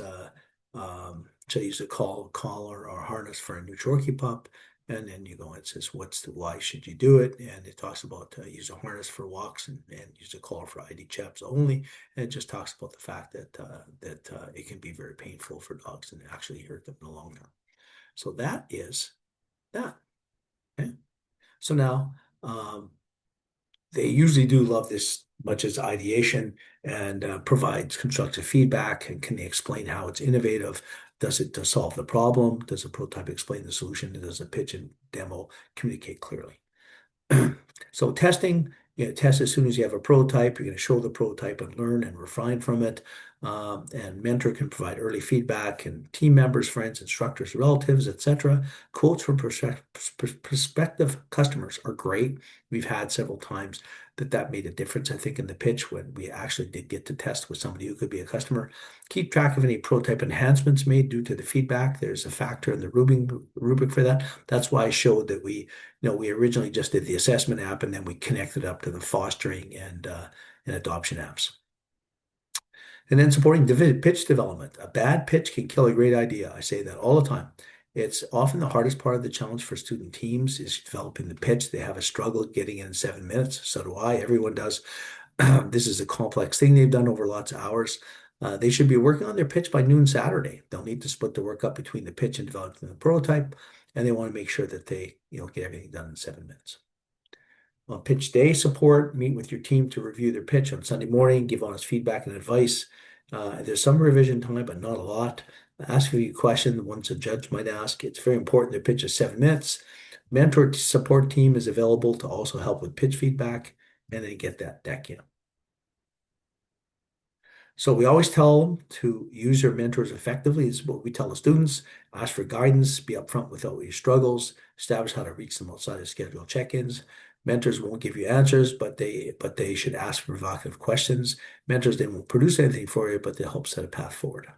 should I use a collar or harness for a new Yorkie pup? And then you go and it says, why should you do it? And it talks about use a harness for walks and use a collar for ID chaps only. And it just talks about the fact that it can be very painful for dogs and actually hurt them in the long term. So that is that. Okay. So now they usually do love this much as ideation and provides constructive feedback. And can they explain how it's innovative? Does it solve the problem? Does the prototype explain the solution? Does the pitch and demo communicate clearly? So testing, test as soon as you have a prototype. You're going to show the prototype and learn and refine from it. And mentor can provide early feedback, and team members, friends, instructors, relatives, etc. Quotes from prospective customers are great. We've had several times that made a difference, I think, in the pitch when we actually did get to test with somebody who could be a customer. Keep track of any prototype enhancements made due to the feedback. There's a factor in the rubric for that. That's why I showed that we originally just did the assessment app, and then we connected up to the fostering and adoption apps. And then supporting pitch development. A bad pitch can kill a great idea. I say that all the time. It's often the hardest part of the challenge for student teams is developing the pitch. They have a struggle getting in 7 minutes. So do I. Everyone does. This is a complex thing they've done over lots of hours. They should be working on their pitch by noon Saturday. They'll need to split the work up between the pitch and developing the prototype, and they want to make sure that they get everything done in 7 minutes. On pitch day support, meet with your team to review their pitch on Sunday morning, give honest feedback and advice. There's some revision time, but not a lot. Ask a few questions, the ones a judge might ask. It's very important their pitch is 7 minutes. Mentor support team is available to also help with pitch feedback, and then get that deck in. So we always tell them to use their mentors effectively. This is what we tell the students. Ask for guidance, be upfront with all your struggles, establish how to reach them outside of scheduled check-ins. Mentors won't give you answers, but they should ask provocative questions. Mentors, they won't produce anything for you, but they'll help set a path forward.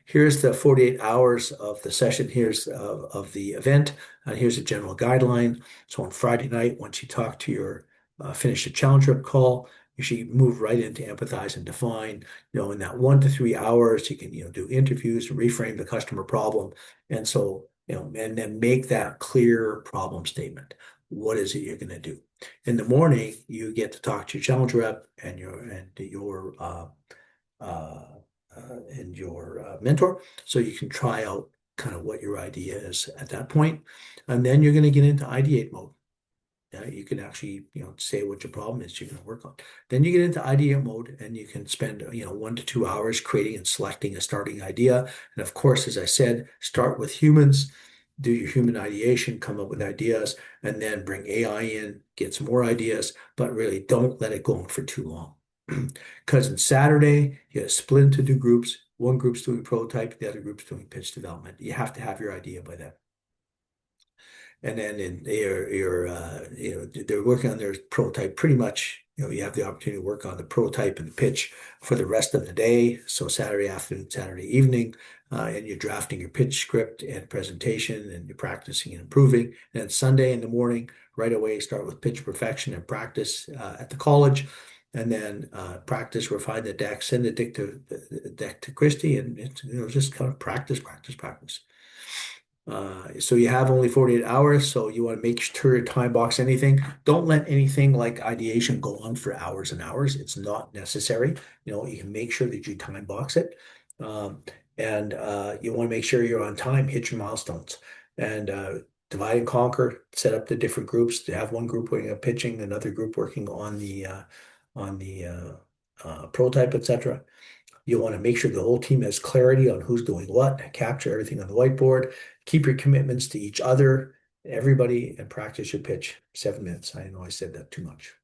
Here's the 48 hours of the session. Here's of the event. And here's a general guideline. So on Friday night, once you talk to your finish the challenge rep call, you should move right into empathize and define. In that 1 to 3 hours, you can, do interviews to reframe the customer problem. And so, and then make that clear problem statement. What is it you're going to do? In the morning, you get to talk to your challenge rep and your mentor, so you can try out kind of what your idea is at that point. And then you're going to get into ideate mode. You can actually, say what your problem is you're going to work on. Then you get into ideate mode and you can spend, 1 to 2 hours creating and selecting a starting idea. And of course, as I said, start with humans, do your human ideation, come up with ideas, and then bring AI in, get some more ideas, but really don't let it go on for too long. Because on Saturday, you got to split into 2 groups. One group's doing prototype, the other group's doing pitch development. You have to have your idea by then. And then they're working on their prototype pretty much. You have the opportunity to work on the prototype and the pitch for the rest of the day. So Saturday afternoon, Saturday evening, and you're drafting your pitch script and presentation, and you're practicing and improving. And then Sunday in the morning, right away, start with pitch perfection and practice at the college. And then practice, refine the deck, send the deck to Christy, and it's just kind of practice. So you have only 48 hours, so you want to make sure you time box anything. Don't let anything like ideation go on for hours and hours. It's not necessary. You can make sure that you time box it. And you want to make sure you're on time, hit your milestones. And divide and conquer, set up the different groups to have one group working on pitching, another group working on the prototype, etc. You want to make sure the whole team has clarity on who's doing what, capture everything on the whiteboard, keep your commitments to each other, everybody, and practice your pitch. 7 minutes. I know I said that too much.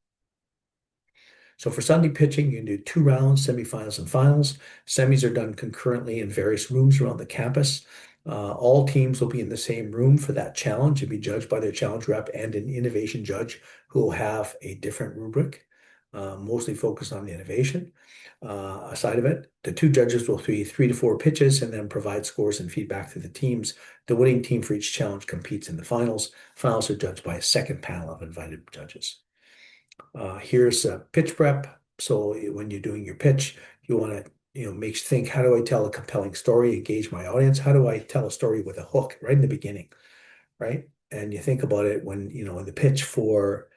So for Sunday pitching, you can do 2 rounds, semifinals and finals. Semis are done concurrently in various rooms around the campus. All teams will be in the same room for that challenge and be judged by their challenge rep and an innovation judge who will have a different rubric, mostly focused on the innovation side of it. The 2 judges will be 3 to 4 pitches and then provide scores and feedback to the teams. The winning team for each challenge competes in the finals. Finals are judged by a second panel of invited judges. Here's a pitch prep. So when you're doing your pitch, you want to think, how do I tell a compelling story, engage my audience? How do I tell a story with a hook right in the beginning, right? And you think about it when, in the pitch for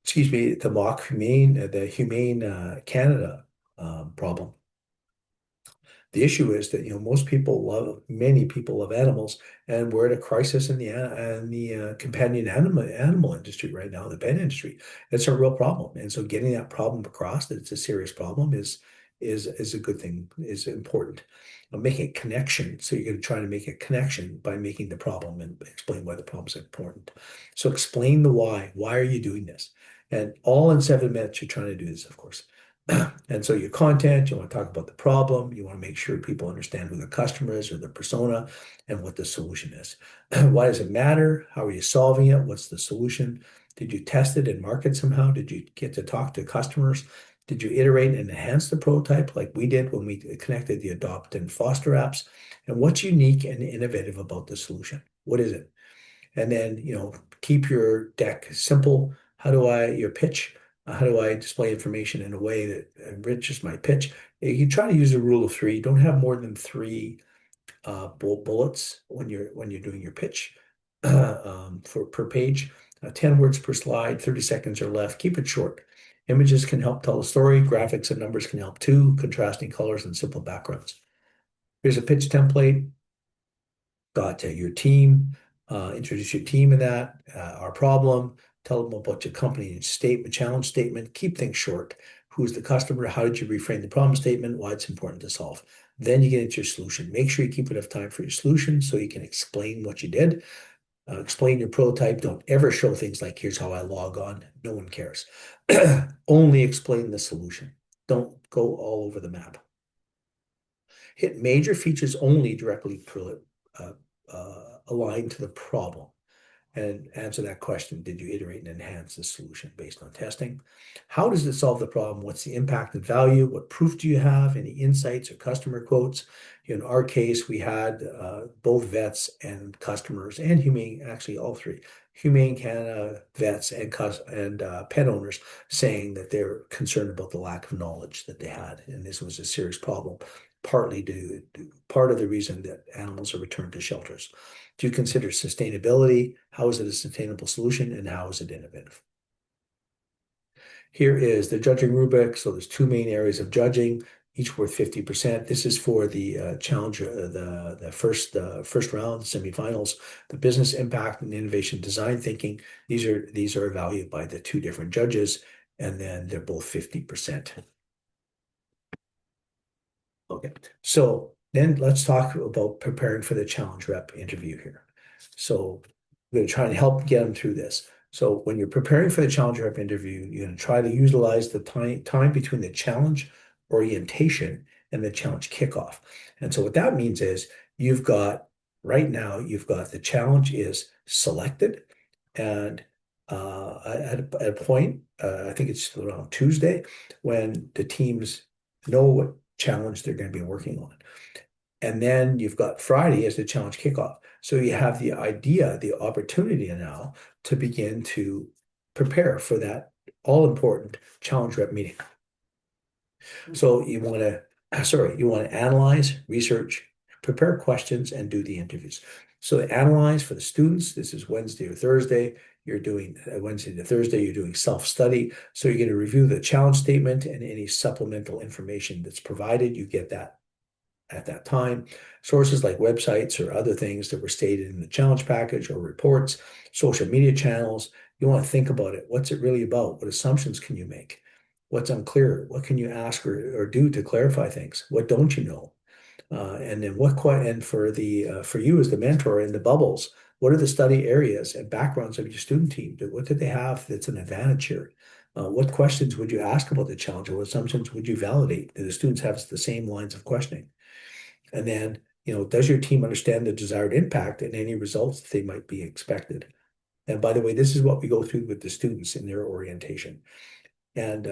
the Humane Canada problem. The issue is that many people love animals, and we're at a crisis in the companion animal industry right now, the pet industry. It's a real problem, and so getting that problem across that it's a serious problem is a good thing, is important. Making a connection, so you're going to try to make a connection by making the problem and explain why the problem is important. So explain the why. Why are you doing this? And all in 7 minutes, you're trying to do this, of course. And so your content, you want to talk about the problem. You want to make sure people understand who the customer is or the persona and what the solution is. Why does it matter? How are you solving it? What's the solution? Did you test it and market somehow? Did you get to talk to customers? Did you iterate and enhance the prototype like we did when we connected the Adopt and Foster apps? And what's unique and innovative about the solution? What is it? And then, keep your deck simple. Your pitch? How do I display information in a way that enriches my pitch? You try to use the rule of 3. Don't have more than 3 bullets when you're doing your pitch per page. 10 words per slide, 30 seconds or less. Keep it short. Images can help tell a story. Graphics and numbers can help too. Contrasting colors and simple backgrounds. Here's a pitch template. Got your team. Introduce your team in that. Our problem. Tell them about your company statement, challenge statement. Keep things short. Who's the customer? How did you reframe the problem statement? Why it's important to solve. Then you get into your solution. Make sure you keep enough time for your solution so you can explain what you did. Explain your prototype. Don't ever show things like, here's how I log on. No one cares. Only explain the solution. Don't go all over the map. Hit major features only directly aligned to the problem. And answer that question, did you iterate and enhance the solution based on testing? How does it solve the problem? What's the impact and value? What proof do you have? Any insights or customer quotes? In our case, we had both vets and customers and humane, actually all 3, Humane Canada vets and pet owners saying that they're concerned about the lack of knowledge that they had, and this was a serious problem, partly due part of the reason that animals are returned to shelters. Do you consider sustainability? How is it a sustainable solution, and how is it innovative? Here is the judging rubric. So there's two main areas of judging, each worth 50%. This is for the challenge, the first round, the semifinals, the business impact and innovation design thinking. These are evaluated by the two different judges, and then they're both 50%. Okay, so then let's talk about preparing for the challenge rep interview here. So we're going to try and help get them through this. So when you're preparing for the challenge rep interview, you're going to try to utilize the time between the challenge orientation and the challenge kickoff. And so what that means is right now, you've got the challenge is selected, and at a point, I think it's around Tuesday, when the teams know what challenge they're going to be working on. And then you've got Friday as the challenge kickoff. So you have the opportunity now to begin to prepare for that all-important challenge rep meeting. So you want to analyze, research, prepare questions, and do the interviews. So analyze for the students, this is Wednesday or Thursday. You're doing Wednesday to Thursday, you're doing self-study. So you're going to review the challenge statement and any supplemental information that's provided. You get that at that time. Sources like websites or other things that were stated in the challenge package or reports, social media channels. You want to think about it. What's it really about? What assumptions can you make? What's unclear? What can you ask or do to clarify things? What don't you know? And then for you as the mentor in the bubbles, what are the study areas and backgrounds of your student team? What do they have that's an advantage here? What questions would you ask about the challenge, or what assumptions would you validate? Do the students have the same lines of questioning? And then, does your team understand the desired impact and any results that they might be expected? And by the way, this is what we go through with the students in their orientation. And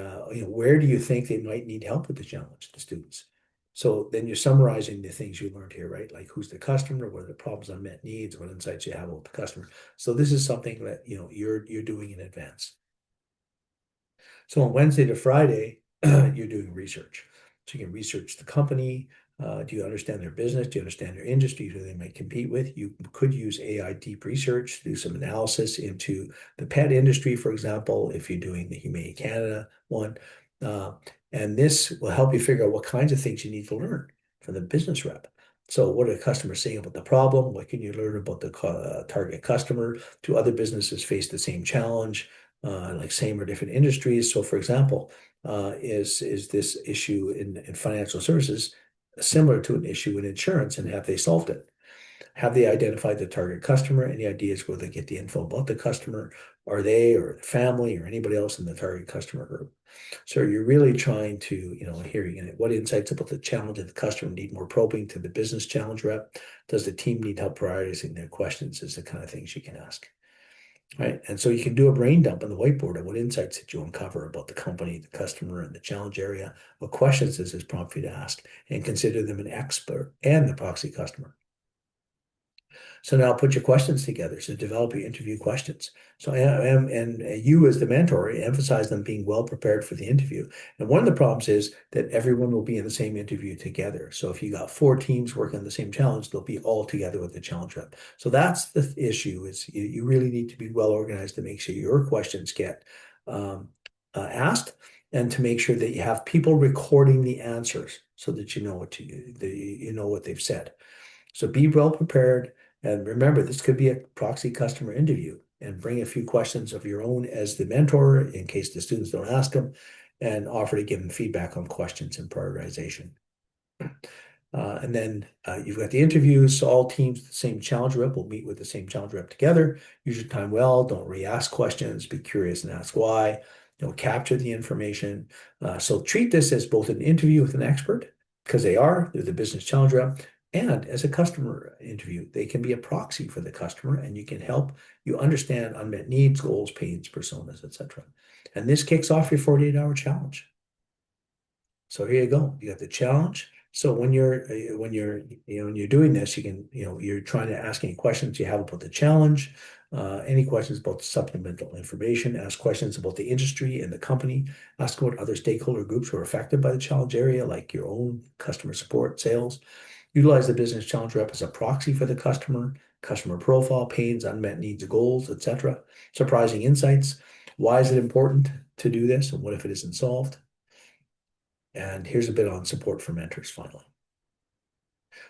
where do you think they might need help with the challenge, the students? So then you're summarizing the things you learned here, right? Like, who's the customer, what are the problems, unmet needs, what insights you have about the customer. So this is something that you're doing in advance. So on Wednesday to Friday, you're doing research. So you can research the company. Do you understand their business? Do you understand their industry, who they might compete with? You could use AI deep research, do some analysis into the pet industry, for example, if you're doing the Humane Canada one. And this will help you figure out what kinds of things you need to learn from the business rep. So what are the customers saying about the problem? What can you learn about the target customer? Do other businesses face the same challenge, like same or different industries? So for example, is this issue in financial services similar to an issue in insurance, and have they solved it? Have they identified the target customer? Any ideas where they get the info about the customer? Are they or the family or anybody else in the target customer group? So you're really trying to, what insights about the challenge of the customer need more probing to the business challenge rep? Does the team need help prioritizing their questions? Is the kind of things you can ask. Right. And so you can do a brain dump on the whiteboard of what insights did you uncover about the company, the customer, and the challenge area. What questions does this prompt you to ask? And consider them an expert and the proxy customer. So now put your questions together. So develop your interview questions. So and you as the mentor, emphasize them being well prepared for the interview. And one of the problems is that everyone will be in the same interview together. So if you got 4 teams working on the same challenge, they'll be all together with the challenge rep. So that's the issue, is you really need to be well organized to make sure your questions get asked, and to make sure that you have people recording the answers so that you know what they've said. So be well prepared. And remember, this could be a proxy customer interview, and bring a few questions of your own as the mentor in case the students don't ask them, and offer to give them feedback on questions and prioritization. And then you've got the interviews. So all teams, the same challenge rep will meet with the same challenge rep together. Use your time well. Don't re-ask questions. Be curious and ask why. Capture the information. So treat this as both an interview with an expert, because they're the business challenge rep, and as a customer interview. They can be a proxy for the customer, and you can help you understand unmet needs, goals, pains, personas, etc. And this kicks off your 48-hour challenge. So here you go. You got the challenge. So when you're doing this, you can, you're trying to ask any questions you have about the challenge. Any questions about the supplemental information, ask questions about the industry and the company, ask about other stakeholder groups who are affected by the challenge area, like your own customer support, sales. Utilize the business challenge rep as a proxy for the customer profile, pains, unmet needs, goals, etc. Surprising insights. Why is it important to do this, and what if it isn't solved? And here's a bit on support for mentors finally.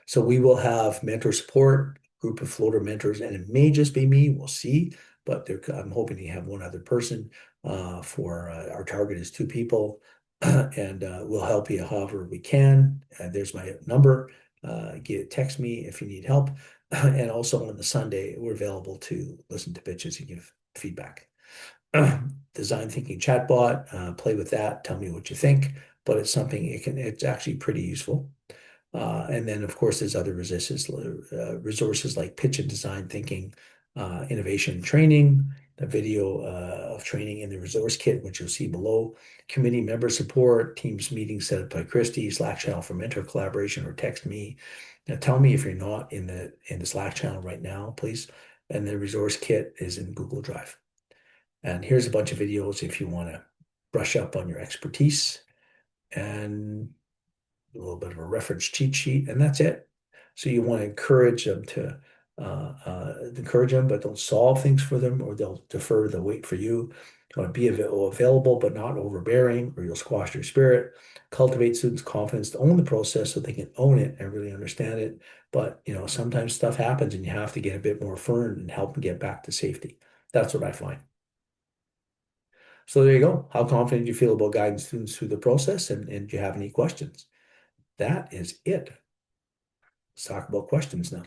So we will have mentor support, group of floater mentors, and it may just be me, we'll see, but I'm hoping to have one other person for our target is 2 people, and we'll help you however we can. There's my number. Text me if you need help. And also on the Sunday, we're available to listen to pitches and give feedback. Design thinking chatbot, play with that, tell me what you think, but it's something it's actually pretty useful. And then, of course, there's other resources like pitch and design thinking, innovation training, a video of training in the resource kit, which you'll see below, committee member support, Teams meetings set up by Christy, Slack channel for mentor collaboration, or text me. Now, tell me if you're not in the Slack channel right now, please. And the resource kit is in Google Drive. And here's a bunch of videos if you want to brush up on your expertise, and a little bit of a reference cheat sheet, and that's it. So you want to encourage them but don't solve things for them, or they'll defer, they'll wait for you. You want to be available, but not overbearing, or you'll squash their spirit. Cultivate students' confidence to own the process so they can own it and really understand it. But sometimes stuff happens and you have to get a bit more firm and help them get back to safety. That's what I find. So there you go. How confident do you feel about guiding students through the process? And do you have any questions? That is it. Let's talk about questions now.